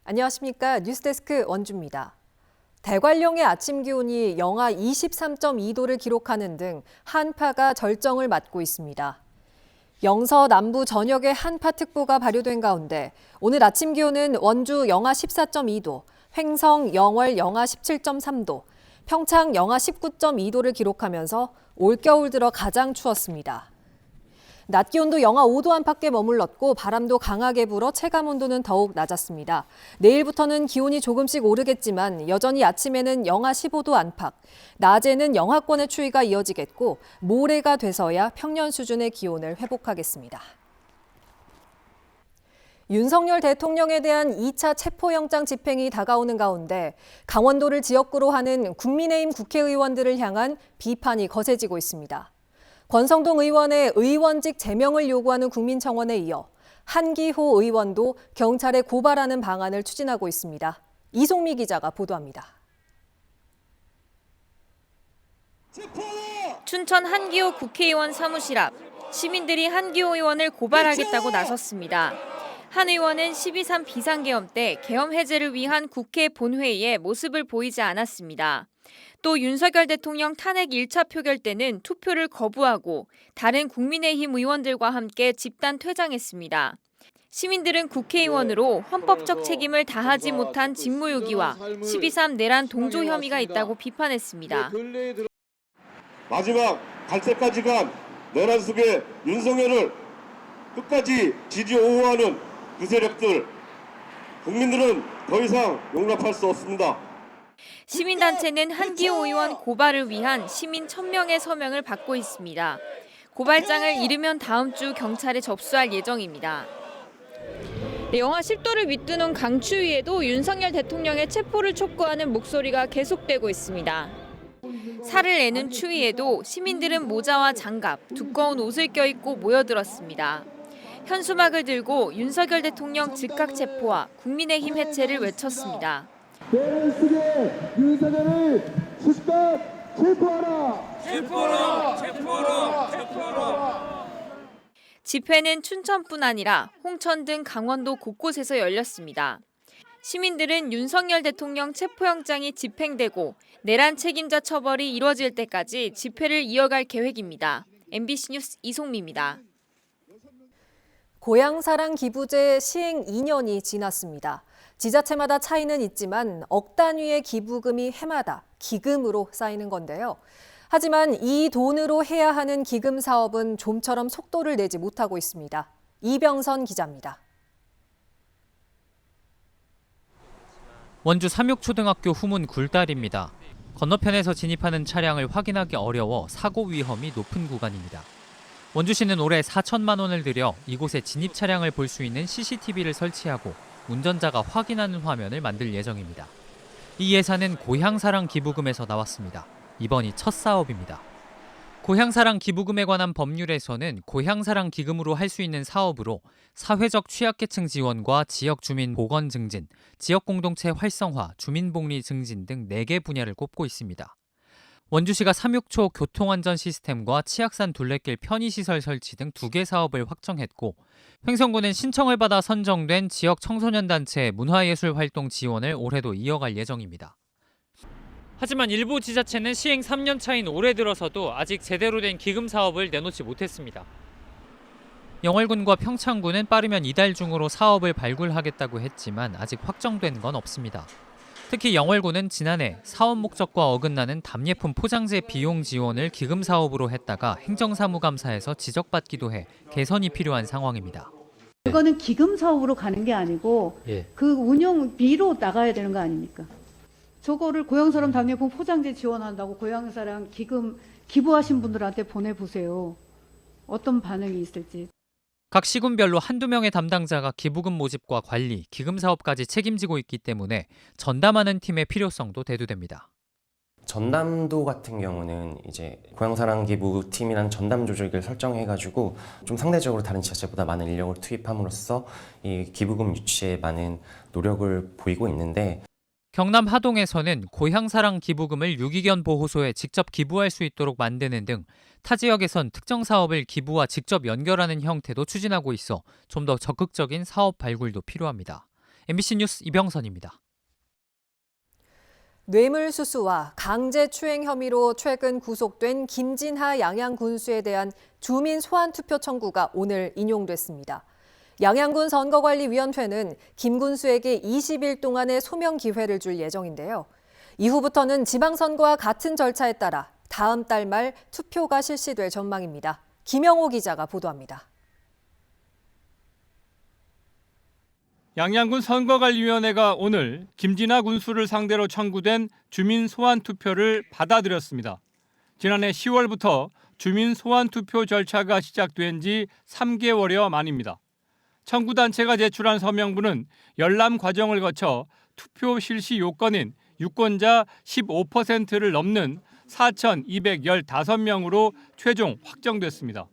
안녕하십니까. 뉴스데스크 원주입니다. 대관령의 아침 기온이 영하 23.2도를 기록하는 등 한파가 절정을 맞고 있습니다. 영서 남부 전역에 한파특보가 발효된 가운데 오늘 아침 기온은 원주 영하 14.2도, 횡성, 영월 영하 17.3도, 평창 영하 19.2도를 기록하면서 올겨울 들어 가장 추웠습니다. 낮 기온도 영하 5도 안팎에 머물렀고 바람도 강하게 불어 체감 온도는 더욱 낮았습니다. 내일부터는 기온이 조금씩 오르겠지만 여전히 아침에는 영하 15도 안팎, 낮에는 영하권의 추위가 이어지겠고 모레가 돼서야 평년 수준의 기온을 회복하겠습니다. 윤석열 대통령에 대한 2차 체포영장 집행이 다가오는 가운데 강원도를 지역구로 하는 국민의힘 국회의원들을 향한 비판이 거세지고 있습니다. 권성동 의원의 의원직 제명을 요구하는 국민청원에 이어 한기호 의원도 경찰에 고발하는 방안을 추진하고 있습니다. 이송미 기자가 보도합니다. 춘천 한기호 국회의원 사무실 앞, 시민들이 한기호 의원을 고발하겠다고 나섰습니다. 한 의원은 12.3 비상계엄 때 계엄 해제를 위한 국회 본회의에 모습을 보이지 않았습니다. 또 윤석열 대통령 탄핵 1차 표결 때는 투표를 거부하고 다른 국민의힘 의원들과 함께 집단 퇴장했습니다. 시민들은 국회의원으로 헌법적 책임을 다하지 못한 직무유기와 12.3 내란 동조 혐의가 있다고 비판했습니다. 마지막 갈 때까지 간 내란 속에 윤석열을 끝까지 지지 옹호하는 그 세력들, 국민들은 더 이상 용납할 수 없습니다. 시민단체는 한기호 의원 고발을 위한 시민 1,000명의 서명을 받고 있습니다. 고발장을 이르면 다음 주 경찰에 접수할 예정입니다. 영하 10도를 밑도는 강추위에도 윤석열 대통령의 체포를 촉구하는 목소리가 계속되고 있습니다. 살을 내는 추위에도 시민들은 모자와 장갑, 두꺼운 옷을 껴입고 모여들었습니다. 현수막을 들고 윤석열 대통령 즉각 체포와 국민의힘 해체를 외쳤습니다. 내란 속에 윤석열을 즉각 체포하라! 체포하라! 체포하라! 체포하라! 집회는 춘천뿐 아니라 홍천 등 강원도 곳곳에서 열렸습니다. 시민들은 윤석열 대통령 체포영장이 집행되고 내란 책임자 처벌이 이뤄질 때까지 집회를 이어갈 계획입니다. MBC 뉴스 이송미입니다. 고향사랑 기부제 시행 2년이 지났습니다. 지자체마다 차이는 있지만 억 단위의 기부금이 해마다 기금으로 쌓이는 건데요. 하지만 이 돈으로 해야 하는 기금 사업은 좀처럼 속도를 내지 못하고 있습니다. 이병선 기자입니다. 원주 삼육초등학교 후문 굴다리입니다. 건너편에서 진입하는 차량을 확인하기 어려워 사고 위험이 높은 구간입니다. 원주시는 올해 4천만 원을 들여 이곳에 진입 차량을 볼 수 있는 CCTV를 설치하고 운전자가 확인하는 화면을 만들 예정입니다. 이 예산은 고향사랑 기부금에서 나왔습니다. 이번이 첫 사업입니다. 고향사랑 기부금에 관한 법률에서는 고향사랑 기금으로 할 수 있는 사업으로 사회적 취약계층 지원과 지역 주민 보건 증진, 지역 공동체 활성화, 주민복리 증진 등 4개 분야를 꼽고 있습니다. 원주시가 삼육초 교통안전 시스템과 치악산 둘레길 편의시설 설치 등 2개 사업을 확정했고, 횡성군은 신청을 받아 선정된 지역 청소년단체 문화예술 활동 지원을 올해도 이어갈 예정입니다. 하지만 일부 지자체는 시행 3년 차인 올해 들어서도 아직 제대로 된 기금 사업을 내놓지 못했습니다. 영월군과 평창군은 빠르면 이달 중으로 사업을 발굴하겠다고 했지만 아직 확정된 건 없습니다. 특히 영월군은 지난해 사업 목적과 어긋나는 답례품 포장재 비용 지원을 기금 사업으로 했다가 행정사무감사에서 지적받기도 해 개선이 필요한 상황입니다. 이거는 기금 사업으로 가는 게 아니고 그 운영비로 나가야 되는 거 아닙니까? 저거를 고향사랑 답례품 포장재 지원한다고 고향사랑 기금 기부하신 분들한테 보내보세요. 어떤 반응이 있을지. 각 시군별로 한두 명의 담당자가 기부금 모집과 관리, 기금 사업까지 책임지고 있기 때문에 전담하는 팀의 필요성도 대두됩니다. 전남도 같은 경우는 이제 고향사랑 기부팀이라는 전담 조직을 설정해가지고 좀 상대적으로 다른 지자체보다 많은 인력을 투입함으로써 이 기부금 유치에 많은 노력을 보이고 있는데, 경남 하동에서는 고향사랑 기부금을 유기견 보호소에 직접 기부할 수 있도록 만드는 등 타 지역에선 특정 사업을 기부와 직접 연결하는 형태도 추진하고 있어 좀 더 적극적인 사업 발굴도 필요합니다. MBC 뉴스 이병선입니다. 뇌물수수와 강제추행 혐의로 최근 구속된 김진하 양양 군수에 대한 주민 소환 투표 청구가 오늘 인용됐습니다. 양양군 선거관리위원회는 김 군수에게 20일 동안의 소명 기회를 줄 예정인데요. 이후부터는 지방선거와 같은 절차에 따라 다음 달 말 투표가 실시될 전망입니다. 김영호 기자가 보도합니다. 양양군 선거관리위원회가 오늘 김진하 군수를 상대로 청구된 주민 소환 투표를 받아들였습니다. 지난해 10월부터 주민 소환 투표 절차가 시작된 지 3개월여 만입니다. 청구단체가 제출한 서명부는 열람 과정을 거쳐 투표 실시 요건인 유권자 15%를 넘는 4,215명으로 최종 확정됐습니다.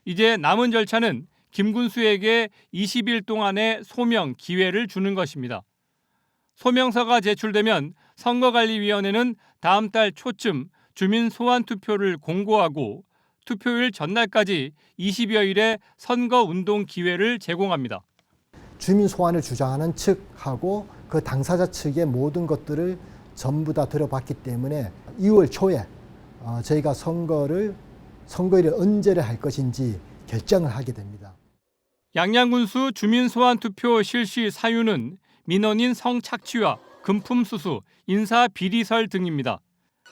이제 남은 절차는 김 군수에게 20일 동안의 소명 기회를 주는 것입니다. 소명서가 제출되면 선거관리위원회는 다음 달 초쯤 주민 소환 투표를 공고하고 투표일 전날까지 20여일의 선거운동 기회를 제공합니다. 주민 소환을 주장하는 측하고 그 당사자 측의 모든 것들을 전부 다 들어봤기 때문에 2월 초에 저희가 선거일을 언제를 할 것인지 결정을 하게 됩니다. 양양군수 주민 소환 투표 실시 사유는 민원인 성착취와 금품 수수, 인사 비리설 등입니다.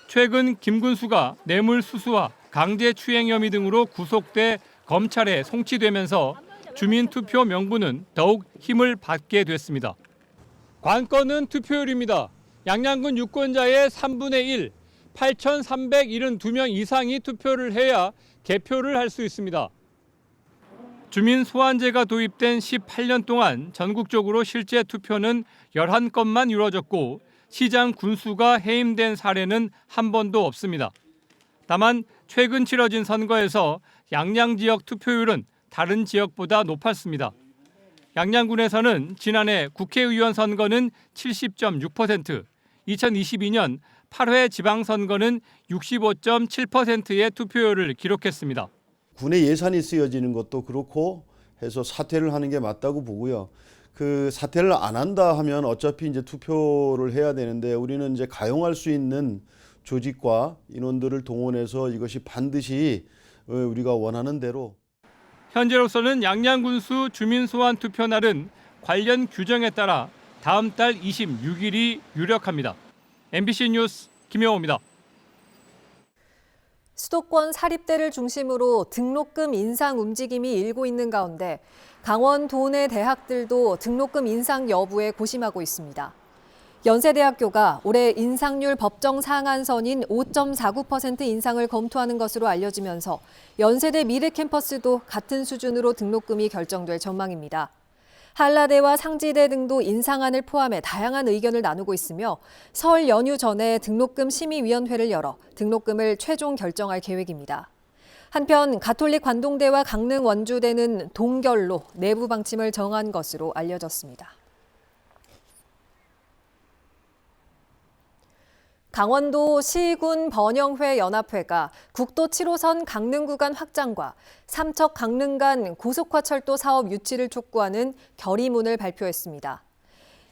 최근 김 군수가 뇌물 수수와 강제추행 혐의 등으로 구속돼 검찰에 송치되면서 주민 투표 명부는 더욱 힘을 받게 됐습니다. 관건은 투표율입니다. 양양군 유권자의 3분의 1, 8,372명 이상이 투표를 해야 개표를 할 수 있습니다. 주민 소환제가 도입된 18년 동안 전국적으로 실제 투표는 11건만 이루어졌고 시장 군수가 해임된 사례는 한 번도 없습니다. 다만 최근 치러진 선거에서 양양 지역 투표율은 다른 지역보다 높았습니다. 양양군에서는 지난해 국회의원 선거는 70.6%, 2022년 8회 지방선거는 65.7%의 투표율을 기록했습니다. 군의 예산이 쓰여지는 것도 그렇고 해서 사퇴를 하는 게 맞다고 보고요. 그 사퇴를 안 한다 하면 어차피 이제 투표를 해야 되는데 우리는 이제 가용할 수 있는 조직과 인원들을 동원해서 이것이 반드시 우리가 원하는 대로. 현재로서는 양양군수 주민 소환 투표 날은 관련 규정에 따라 다음 달 26일이 유력합니다. MBC 뉴스 김영호입니다. 수도권 사립대를 중심으로 등록금 인상 움직임이 일고 있는 가운데 강원도 내 대학들도 등록금 인상 여부에 고심하고 있습니다. 연세대학교가 올해 인상률 법정 상한선인 5.49% 인상을 검토하는 것으로 알려지면서 연세대 미래캠퍼스도 같은 수준으로 등록금이 결정될 전망입니다. 한라대와 상지대 등도 인상안을 포함해 다양한 의견을 나누고 있으며 설 연휴 전에 등록금 심의위원회를 열어 등록금을 최종 결정할 계획입니다. 한편 가톨릭 관동대와 강릉 원주대는 동결로 내부 방침을 정한 것으로 알려졌습니다. 강원도 시군 번영회 연합회가 국도 7호선 강릉 구간 확장과 삼척 강릉 간 고속화철도 사업 유치를 촉구하는 결의문을 발표했습니다.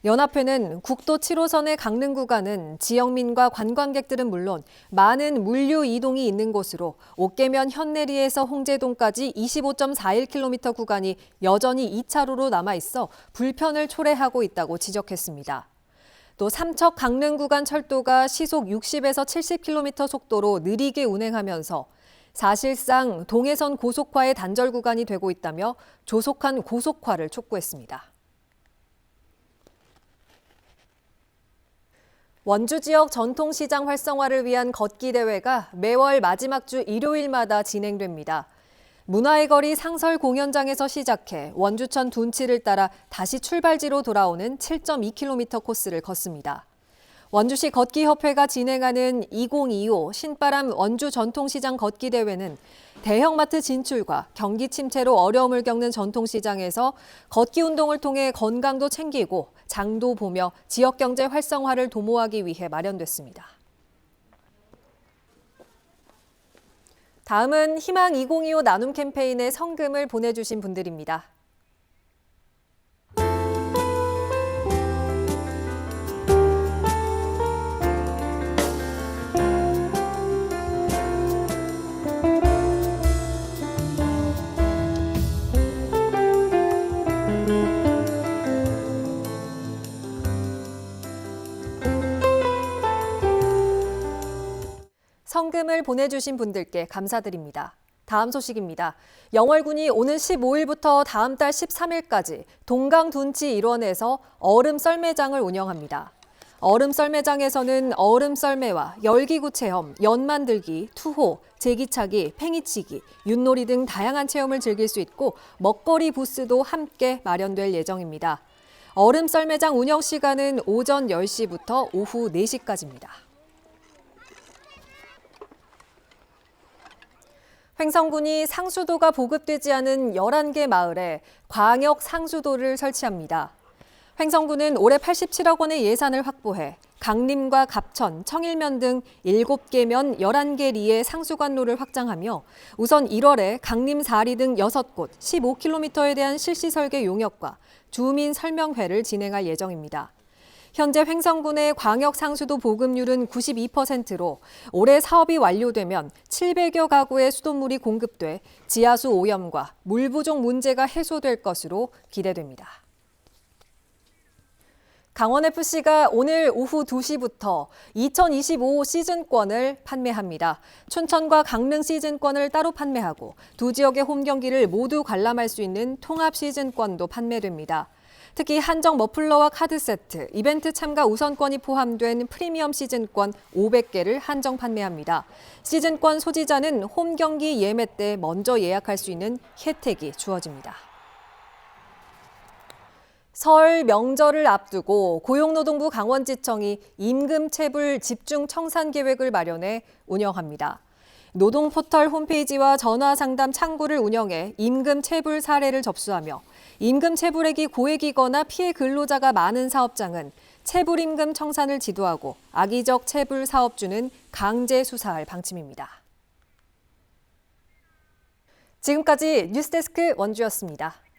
연합회는 국도 7호선의 강릉 구간은 지역민과 관광객들은 물론 많은 물류 이동이 있는 곳으로 옥계면 현내리에서 홍제동까지 25.41km 구간이 여전히 2차로로 남아있어 불편을 초래하고 있다고 지적했습니다. 또 삼척 강릉 구간 철도가 시속 60에서 70km 속도로 느리게 운행하면서 사실상 동해선 고속화의 단절 구간이 되고 있다며 조속한 고속화를 촉구했습니다. 원주 지역 전통시장 활성화를 위한 걷기 대회가 매월 마지막 주 일요일마다 진행됩니다. 문화의 거리 상설 공연장에서 시작해 원주천 둔치를 따라 다시 출발지로 돌아오는 7.2km 코스를 걷습니다. 원주시 걷기협회가 진행하는 2025 신바람 원주 전통시장 걷기 대회는 대형마트 진출과 경기 침체로 어려움을 겪는 전통시장에서 걷기 운동을 통해 건강도 챙기고 장도 보며 지역 경제 활성화를 도모하기 위해 마련됐습니다. 다음은 희망 2025 나눔 캠페인에 성금을 보내주신 분들입니다. 성금을 보내주신 분들께 감사드립니다. 다음 소식입니다. 영월군이 오는 15일부터 다음 달 13일까지 동강둔치 일원에서 얼음 썰매장을 운영합니다. 얼음 썰매장에서는 얼음 썰매와 열기구 체험, 연 만들기, 투호, 제기차기, 팽이치기, 윷놀이 등 다양한 체험을 즐길 수 있고 먹거리 부스도 함께 마련될 예정입니다. 얼음 썰매장 운영 시간은 오전 10시부터 오후 4시까지입니다. 횡성군이 상수도가 보급되지 않은 11개 마을에 광역 상수도를 설치합니다. 횡성군은 올해 87억 원의 예산을 확보해 강림과 갑천, 청일면 등 7개면 11개 리의 상수관로를 확장하며 우선 1월에 강림 4리 등 6곳 15km에 대한 실시 설계 용역과 주민 설명회를 진행할 예정입니다. 현재 횡성군의 광역 상수도 보급률은 92%로 올해 사업이 완료되면 700여 가구의 수돗물이 공급돼 지하수 오염과 물 부족 문제가 해소될 것으로 기대됩니다. 강원FC가 오늘 오후 2시부터 2025 시즌권을 판매합니다. 춘천과 강릉 시즌권을 따로 판매하고 두 지역의 홈 경기를 모두 관람할 수 있는 통합 시즌권도 판매됩니다. 특히 한정 머플러와 카드 세트, 이벤트 참가 우선권이 포함된 프리미엄 시즌권 500개를 한정 판매합니다. 시즌권 소지자는 홈 경기 예매 때 먼저 예약할 수 있는 혜택이 주어집니다. 설 명절을 앞두고 고용노동부 강원지청이 임금체불 집중 청산 계획을 마련해 운영합니다. 노동포털 홈페이지와 전화상담 창구를 운영해 임금체불 사례를 접수하며 임금체불액이 고액이거나 피해 근로자가 많은 사업장은 체불임금 청산을 지도하고 악의적 체불 사업주는 강제 수사할 방침입니다. 지금까지 뉴스데스크 원주였습니다.